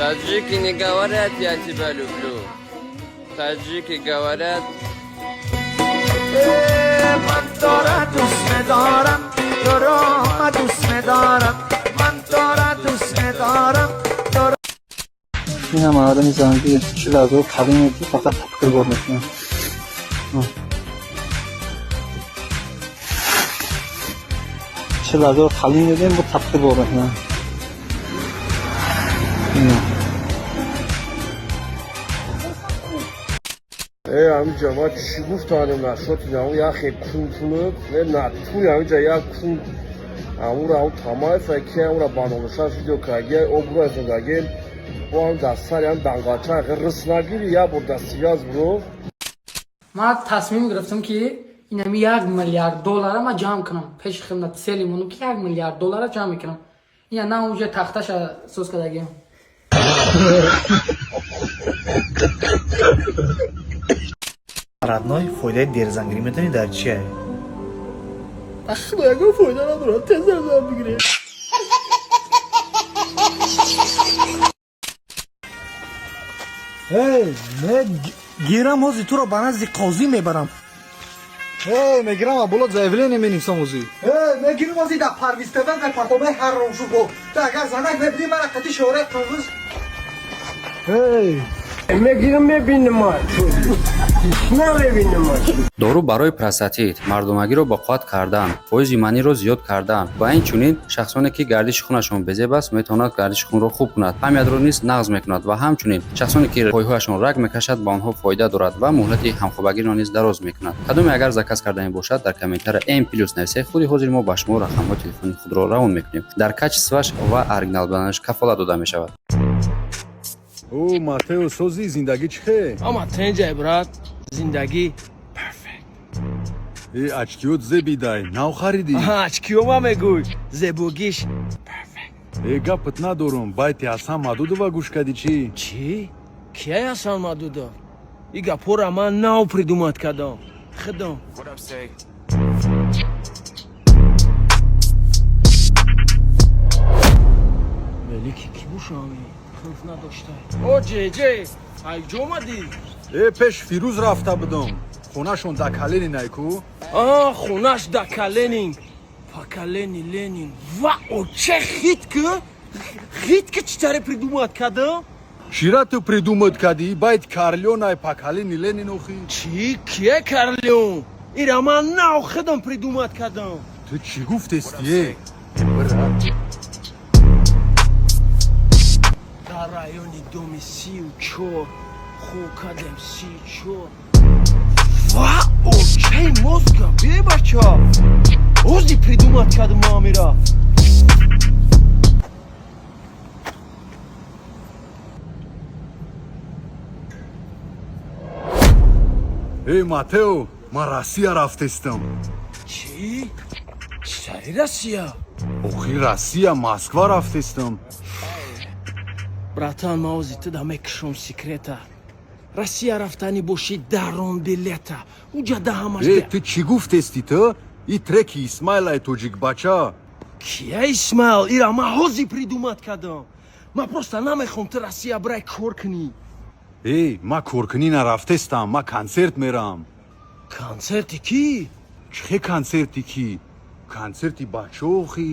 Таджики не говорят, я тебя люблю. Таджики говорят. من دارم دوست ندارم دارم دوست ندارم من دارم دوست ندارم این هم آدم زنگی چیل از او قدیمی که فقط تفکر بار میکنه چیل از او قدیمی دیم با تفکر بار میکنه همینجا ما چی گفتانم نشد نمو یا خیلی کنتونت و نتونی همینجا یا کن همون را اون تمام فکر همون را بانونشان ویدیو کاگه اوبرو از اونگاگه با هم دستاری هم دنگاچه اگر رس نگیری یا بر دستیاز برو ما تصمیم گرفتم که اینمی 1 میلیارد دلار ما جمع کنم پیش خدمت سلیمونو که 1 میلیارد دلار جمع کنم یا نه اونجا تختش سوز کردگیم родной фойдаи дерзангирӣ метавонӣ дар чие? Ахло ягон фойда надорад тез зарзам бигирем мен гирам ҳози туро ба назди қозӣ мебарам мегирам аболот заявление менивисам ҳози мегирам ҳози дар парвистадан дар партомаи ҳарромшуго агар занак мебинӣ мара қати шораи қағоз میگیرم میبینم ما نمیبینم дору барои простатит мардумагиро ба қувват кардан фоизи маниро зиёд кардан ва инчунин шахсоне ки гардиши хунашон безеб аст метавонад гардиши хунро хуб кунад ҳамиядро низ нағз мекунад ва ҳамчунин шахсоне ки пойҳояшон раг мекашад ба онҳо фоида дорад ва муҳлати ҳамхӯбагиро низ дароз мекунад кадоме агар заказ карда мебошад дар комментария м+ нависед худи ҳозир мо ба шумо рақамҳои телефони худро равон мекунем дар качестваш ва оригинал буданаш кафолат дода мешавад او ماتئو سوزی زندگی چه؟ اما تنجای برات زندگی پرفکت ای اچکیوت زبیدای ناو خریدی؟ اچکیو ما میگوی زبوگیش پرفکت ای گپت ندارم بایتی حسن مدودو و گوش کردی چی؟ چی؟ کیای حسن مدودو؟ ای گپور من ناو پریدومت کردم خدام ملیکی کی بوشامی؟ او جی ای جو اومدی؟ ای پیش فیروز رفته بدم خونهشون دکالینی نیکو؟ خونهش دکالینینگ پاکالینی لینین و او چه خیت که چطوری پریدومت کردم؟ چرا تو پریدومت کردی؟ باید کارلیون پاکالینی لینین اوخی؟ چی؟ کیه کارلیون؟ ایرا من ناو خدم پریدومت کردم تو چی گفت استیه؟ در رایونی دومی 34 خوکادم 34 و او چه مزگا بی بچه اوزی پریدومت کردم مامیرا ای ماتئو من راسیا رفتستم چی؟ چطوری راسیا؟ اوخی راسیا مسکوا رفتستم братан ма ози ту да мекушам секрета россия рафтани боши дарон билета уҷа даҳамаш ту чӣ гуфтести ту и треки исмайлай тоҷикбача кия исмайл ира ма ҳози придумат кардам ма просто намехом ту россия брай кор кунӣ ма коркунӣ нарафтестам ма консерт мерам консерти кӣ чӣ консерти кӣ консерти бачаохи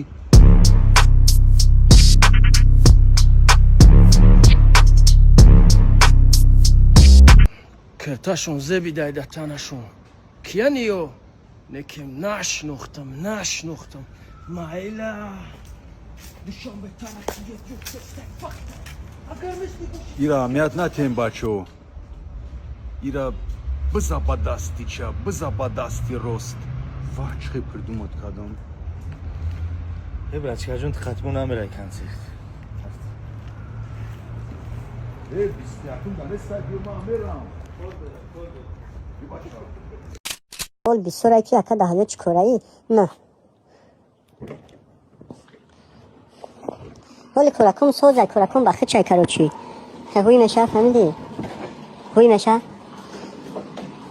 кирташон зебидай да танашон кияниё неким нашнохтам майла душон бетара ира аҳамият натем бачо ира биза ба дасти чап биза ба дасти рост ва чӣ придумат кардам братчикаҷон қатму намерай консерт 21 дар стадиум мерам قول بسرعه که اکا دهاده چکورایی نه ولی کلکم سوزه کلکم بخی چای کرو چی هوی میشه فهمیدی هوی میشه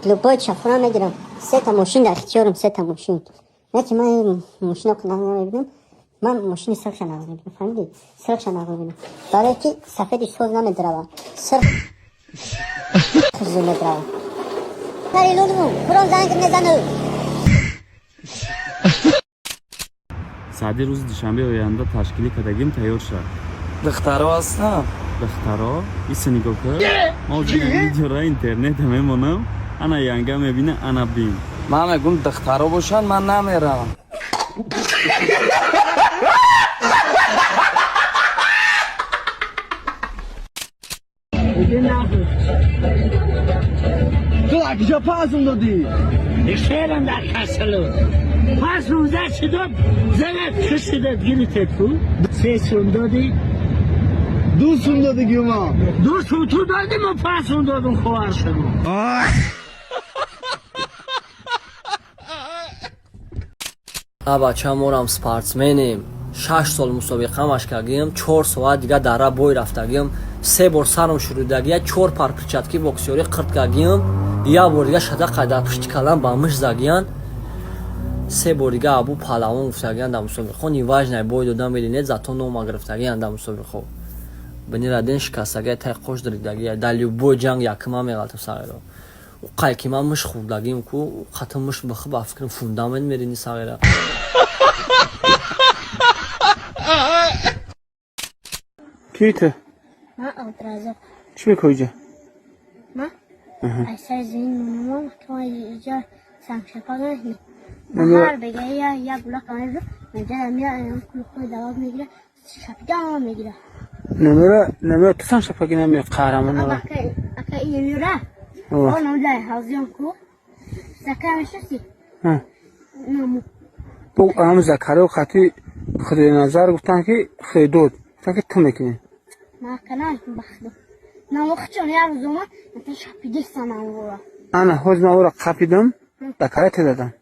لبای شفران میگیرم 3 تا ماشین در اختیارم 3 تا ماشین نه که من ماشین رو کنم نمیبینم من ماشین سرخش نقل میکنم فهمیدی؟ سرخش نقل میکنم برای که سفیدش سوز نمیدروه سرخ زوم میدروه پری لولو برون زنگ میزنه ساعتی روز دوشنبه آینده تشکیل کدگیم تیار شد. دخترها هستم. دخترها؟ ایسا نگاه کن. ما ویدیو را اینترنت همه مانم. انا ینگه میبینه انا بین. من میگم دخترها باشن من نمیرم. تو اکجا پاسم دادی؟ شیرم در کسلو پس روزه چی داد زنت کشی داد گیری تکو 3 سون دادی 2 سون دادی گیوما 2 سون تو دادی من 5 سون دادم خواهر شدم بچه مورم سپارتسمنیم 6 سال مسابقه مش کردیم 4 ساعت دیگه در بوی رفتگیم 3 بار سرم شروع 4 پار پرچاتکی بوکسیوری قرد کردیم یا بار دیگه شده قدر پشت کلم با مش زدیم 3 بار دیگه ابو پهلوان گفتگیم در مسابقه نیواج نه بوی دادم ببینید زاتون نو گرفتگیم در مسابقه بنی ردن شکستگی تا خوش دریدگی دلیو بو جنگ یکم میغلط سایرو و قایکی من مش خوردگیم کو ختم مش بخ با فکر فوندامن میرینی سایرا کیته ما اعتراض چی میکنی؟ ما اصلا زین ما که اینجا سانچپا نه هر بگه یا بلاک آنجا اینجا میاد کل خود دوام میگیره شپیدام میگیره نمیره تو سانچپا که نمیره قهرمان اما که این میره اون اونجا هازیان کو زکرمش هستی نمو بو هم زکره و خطی خود نظر گفتن که خیدود گفتن که تو میکنی ما کنال بخدو نمو خچون یار زمان انت شپیده سنم ورا انا حوز ما ورا قپیدم دکره تدادم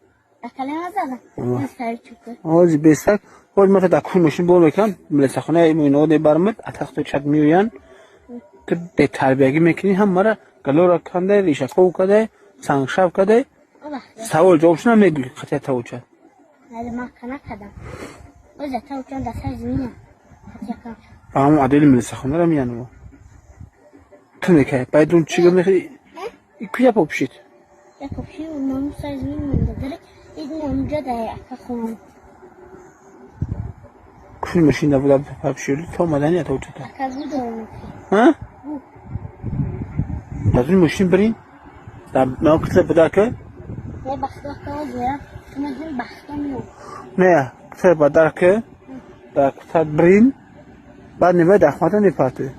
دکره نزدم نسکاری چوکه حوز بیسک حوز ما تا دکون مشین بول بکن ملسه خونه ایمونو دی برمد اتاق چد میویان تو دی تربیگی میکنی هم مرا گلو را کنده ریشه قو کده سنگ شب کده سوال جوابش نمیگی خطی تاو چد ولی ما کنه کدم وزه تاو چند دسته زمینه خطی کن هم عدل ملسه خونه را میانو تو میکنی باید اون چیگه میخوایی کجا پاپشید یا پاپشید و نامو سای زمین مونده داره این اونجا ده اکا خونم کل ماشین ده بوده پاپشید تو مدنی اتاو چده اکا بود داره میکنی ها؟ لازم ماشین برین در ناکتله بده که نه بخدا که زیرم تو مجموع بخدا میو نه کتله بده که در کتله برین بعد نمه دخماتا نپاته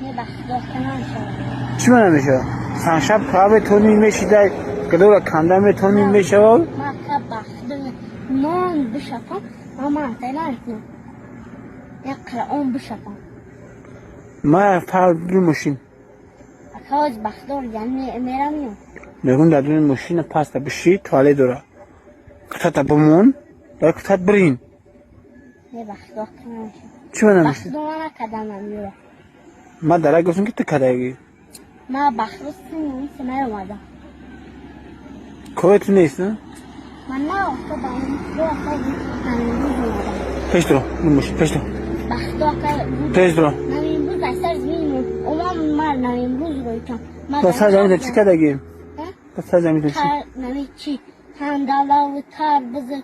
نه بخدا که نمیشه چی من نمیشه؟ سنشب کابه تونی میشیده گلو را کنده میتونی میشه ما که بخدا نان بشپم اما انتای نمیتونم یک قرآن بشپم ما فرد برین ماشین اکاز بخدا یعنی میرم میو میگون در دون ماشین پس تا بشی تواله داره کتله بمون در کتله برین نه بخدا که نمیشه چی من نمیشه؟ بخدا من کدم نمیره ما داره گفتم که تو کدهگی ما بخدا سنیم سمیر اومدم کوه تو نیست نه؟ من نه افتاد دو افتاد نمیم روز اومدم پیش درو ماشین پیش درو بخدا که بود پیش درو نمیم روز اثر زمین اومم مر نمیم روز روی کم دست زمین چی کدهگی؟ دست زمین چی؟ نمیم چی هندالا و تار بزر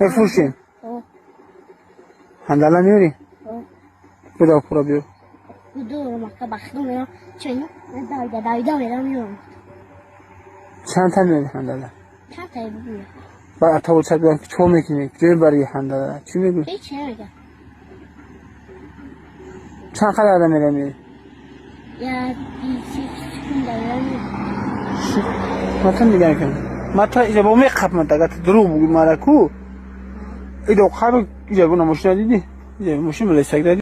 بفروشیم هندالا میوری؟ بدا پورا بیو بدو رو مکه بخدا میرم چنین دایده میرم میرم چند تا میوری هندالا؟ چند تایی بگویم با اتاو چند بیان که چو میکنی؟ جوی برای هندالا چی میگوی؟ هیچ نمیگم چند خیلی آدم میره میری؟ یا بیسی چکون دارم میرم مطمئن میگن کنم مطمئن ایجا با میقب من دقیقت دروغ بگوی مرکو ایدو قبل ایجا گونه ماشین دیدی؟ ایجا ماشین ملیسک دادی؟